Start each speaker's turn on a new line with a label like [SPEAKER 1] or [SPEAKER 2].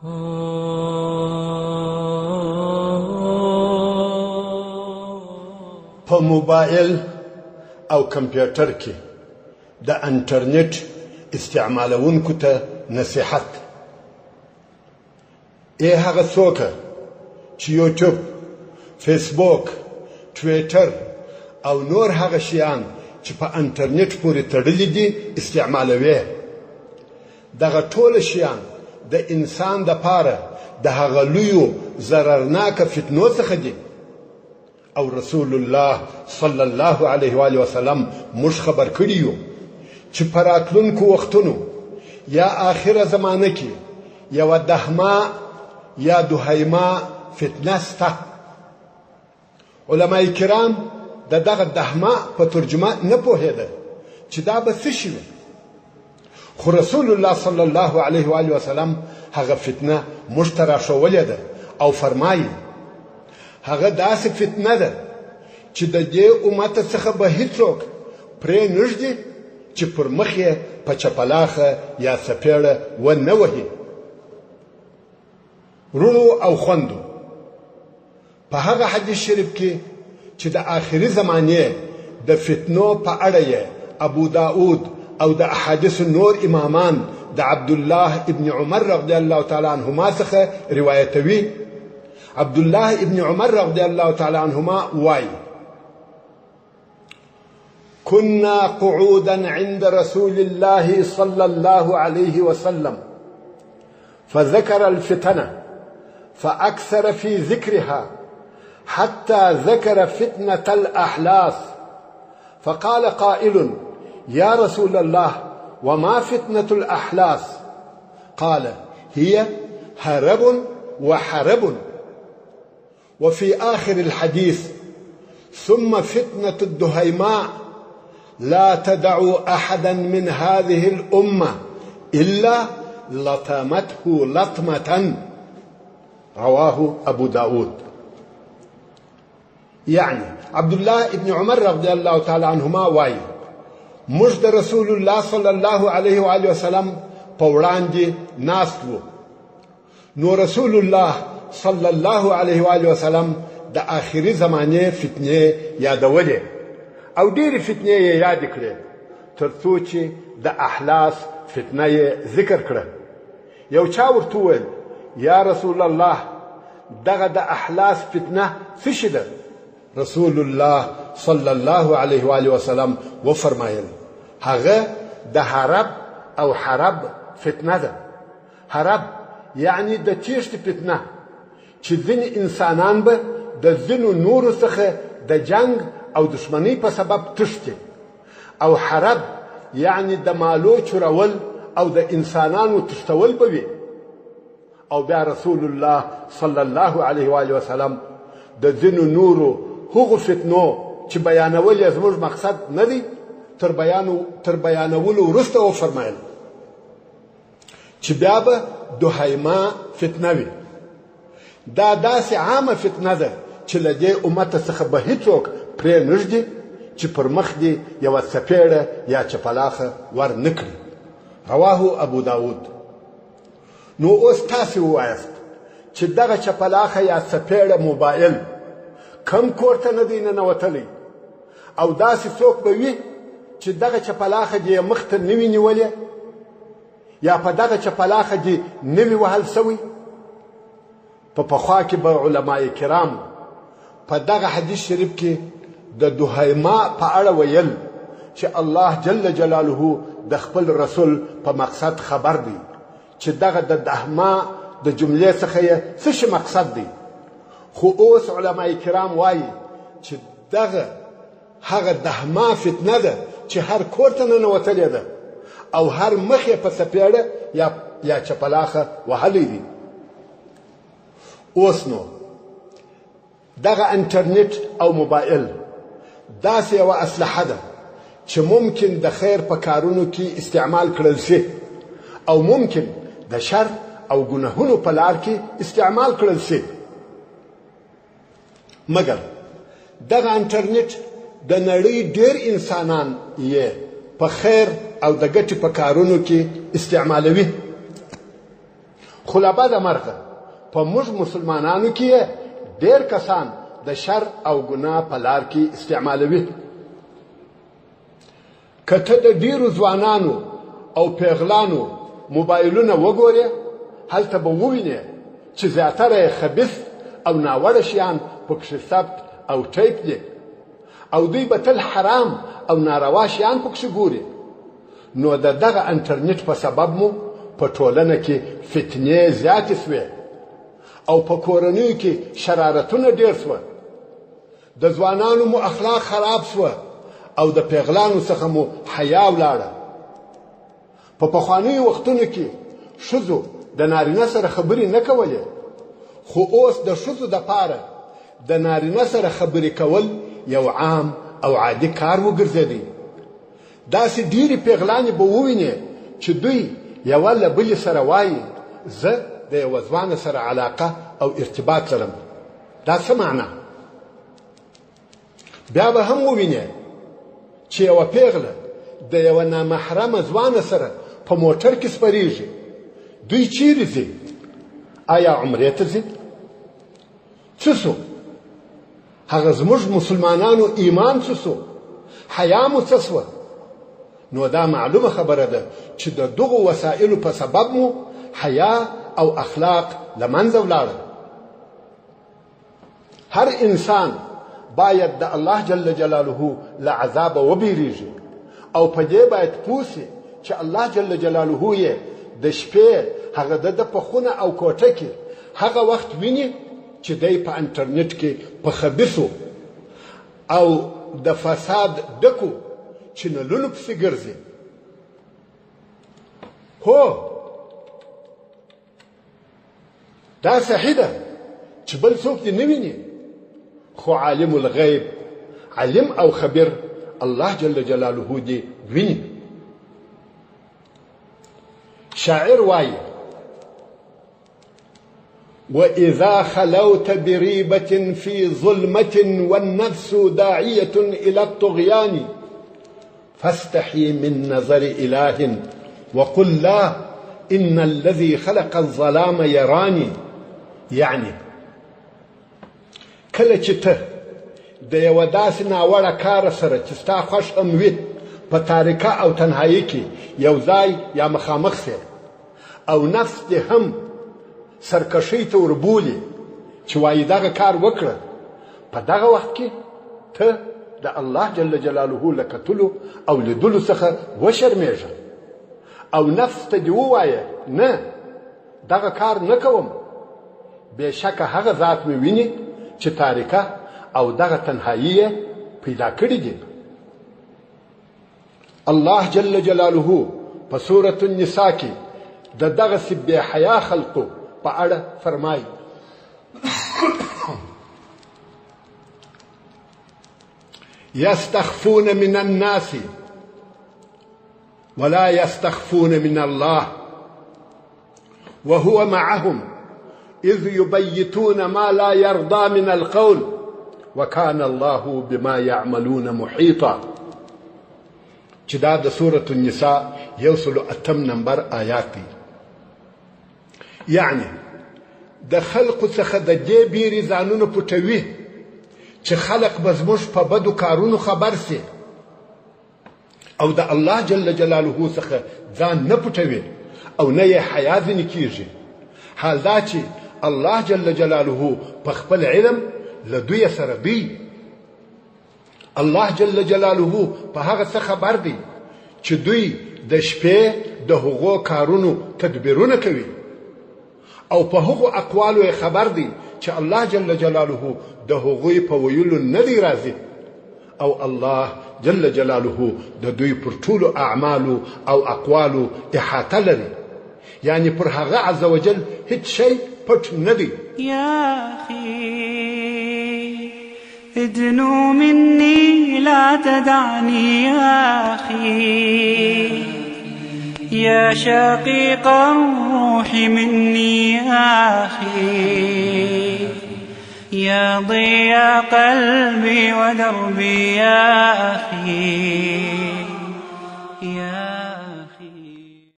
[SPEAKER 1] په موبایل او کمپیوټر کې د انټرنیټ استعمالونکو ته نصیحت. هغه څوک چې یوټیوب، فیسبوک، ټویټر او نور هغه شیان چې په انټرنیټ پورې تړلي دي استعمالوي. دغه ټول شیان د انسان د پاره د هغه لویو ضررناکه فتنو څخه دي او رسول الله صلی الله علیه و آله وسلم موږ خبر کړي یو چې په راتلونکو وختونو یا آخره زمانه کې یوه دهمه یا دوهیمه فتنه سته. علماء کرام د دغه دهمه په ترجمه نه پوهېده چې دا به څه شي وي، خو رسول الله صلی الله علیه و آله وسلم هغه فتنه موږ ته راښولې ده او فرمایي هغه داسې فتنه ده چې د دې امت څخه به هیڅوک پرې نږدي چې پر مخ یې په چپلاخه یا څپېړه ونه وهي. ورونو او خوندو، په هغه حدیث شریف کې چې د آخري زمانې د فتنو په اړه یې ابو داود او د احادیث نور امامان د عبد الله ابن عمر رضی الله تعالی عنهما څخه روایتوي. عبد الله ابن عمر رضی الله تعالی عنهما وایي: كنا قعودا عند رسول الله صلى الله عليه وسلم فذكر الفتنة فأكثر في ذكرها حتى ذكر فتنة الأحلاس فقال قائل: يا رسول الله وما فتنة الأحلاس؟ قال: هي هرب وحرب. وفي آخر الحديث: ثم فتنة الدهيماء لا تدعوا أحدا من هذه الأمة إلا لطمته لطمة. رواه أبو داود. يعني عبد الله ابن عمر رضي الله تعالى عنهما وايي موږ د رسول الله صلی الله علیه و آله وسلم په وړاندې ناست وو، نو رسول الله صلی الله علیه و آله وسلم د آخري زمانې فتنې یادولې او ډېرې فتنې یې یادې کړې تر څو چې د احلاس فتنه یې ذکر کړه. یو چا ورته وویل: یا رسول الله دغه د احلاس فتنه څه شي ده؟ رسول الله صلی الله علیه و آله وسلم وفرمایل هغه د حرب او حرب فتنه ده. حرب یعنی د تیښتې فتنه چې ځینې انسانان به د ځینو نورو څخه د جنگ او دشمنی په سبب تښتي، او حرب یعنی د مالو چورول او د انسانانو تښتول به وي. او بیا رسول الله صلی الله علیه و آله وسلم د ځینو نورو هغو فتنو چې بیانول یې زموږ مقصد نه دی تر بیانولو وروسته وفرمایل چې بیا به دوهیمه فتنه وي. دا داسې عامه فتنه ده چې له دې امت څخه به هیڅوک پرې نږدي چې پر مخ دې یوه څپېړه یا چپلاخه ور نه کړي. رواه ابو داود. نو اوس تاسې ووایاست چې دغه چپلاخه یا څپېړه موبایل کم کور ته نه دی ننوتلی، او داسې څوک به وي چې دغه چپلاخه دې مخ ته نه وي نیولې یا په دغه چپلاخه دې نه وي وهل سوی. په پخوا کې به علماء کرام په دغه حدیث شریف کې د دوهیما په اړه ویل چې الله جل جلاله د خپل رسول په مقصد خبر دی چې دغه د دهما د جملې څخه یې څه شي مقصد دی. خو اوس علماء کرام وایي چې دغه هغه دهما فتنه ده چې هر کور ته ننوتلې ده او هر مخ یې په څپېړه یا چپلاخه وهلی دی. اوس نو دغه انټرنیټ او موبایل داسې یوه اسلحه ده چې ممکن د خیر په کارونو کې استعمال کړل شي او ممکن د شر او ګناهونو په لار کې استعمال کړل شي. مګر دغه انټرنیټ د نړۍ ډېر انسانان یې په خیر او د ګټې په کارونو کې استعمالوي. خو له بده مرغه په موږ مسلمانانو کې ډېر کسان د شر او ګناه په لار کې استعمالوي. که ته د ډېرو ځوانانو او پیغلانو موبایلونه وګورې، هلته به ووینې چې زیاتره یې خبیث او ناوړه شیان پکښې ثبت او ټیپ دي، او دوی به تل حرام او ناروا شیان پکښې ګوري. نو د دغه انټرنیټ په سبب مو په ټولنه کې فتنې زیاتې سوې او په کورنیو کې شرارتونه ډېر سوه، د ځوانانو مو اخلاق خراب سوه او د پیغلانو څخه مو حیا ولاړه. په پخوانیو وختونو کې ښځو د نارینه سره خبرې نه کولې، خو اوس د ښځو دپاره د نارینه سره خبرې کول یو عام او عادي کار وګرځېدی. داسې ډېرې پیغلانې به ووینې چې دوی یوه له بلې سره وایي زه د یوه ځوانه سره علاقه او ارتباط لرم. دا څه معنا؟ بیا به هم ووینې چې یوه پیغله د یوه نامحرمه ځوانه سره په موټر کې سپریږي. دوی چیرې ځي؟ آیا عمرې ته ځي؟ څه سو؟ هغه زموږ مسلمانانو ایمان څه سو؟ حیا مو څه سوه؟ نو دا معلومه خبره ده چې د دغو وسایلو په سبب مو حیا او اخلاق له منځه ولاړل. هر انسان باید د الله جل جلاله له عذابه وبیریږي او په دې باید پوه سي چې الله جل جلاله یې د شپې هغه د په خونه او کوټه کې هغه وخت ویني چې دی په انټرنیټ کې په خبیثو او د فساد ډکو چینلونو پسې ګرځي. هو دا صحیح ده چې بل څوک دې نه ویني، خو عالم الغیب، علم او خبیر الله جل جلاله دې ویني. شاعر وایي وإذا خلوت بريبة في ظلمة والنفس داعية إلى الطغيان فاستحي من نظر إله وقل لا إن الذي خلق الظلام يراني. يعني کله چې ته د یوه داسې ناوړه کار سره چې ستا خوښ هم وي په تاریکه او تنهایي کې یو ځای یا مخامخ سې او نفس دې هم سرکشۍ ته وربولي چې وایي دغه کار وکړه، په دغه وخت کې ته د الله جل جلاله له کتلو او لیدلو څخه وشرمېږه او نفس ته دې ووایه نه دغه کار نه کوم. بېشکه هغه ذات مې ویني چې تاریکه او دغه تنهایي یې پیدا کړي دي. الله جل جلاله په سورة النساء کې د دغسې بې حیا خلقو په اړه فرمایي يستخفون من الناس ولا يستخفون من الله وهو معهم إذ يبيتون ما لا يرضى من القول وكان الله بما يعملون محيطا. چې دا د سورة النساء 108 نمبر آیات دی. یعنی د خلقو څخه د دې بیرې ځانونه پټوي چې خلق به زموږ په بدو کارونو خبر سي او د الله جل جلاله څخه ځان نه پټوي او نه یې حیا ځینې کیږي. حال دا چې الله جل جلاله په خپل علم له دوی سره دی. الله جل جلاله په هغه څه خبر دی چې دوی د شپې د هغو کارونو تدبیرونه کوي او په هغو اقوالو یې خبر دی چې الله جل جلاله د هغوی په ویلو نه دی راضي او الله جل جلاله د دوی پر ټولو اعمالو او اقوالو احاطه لري. یعنی پر هغه عز وجل هیڅ شی پټ نه دی.
[SPEAKER 2] یا اخي ادنو مني لا تدعني يا أخي يا شقيق الروح مني يا أخي يا ضياء قلبي ودربي يا أخي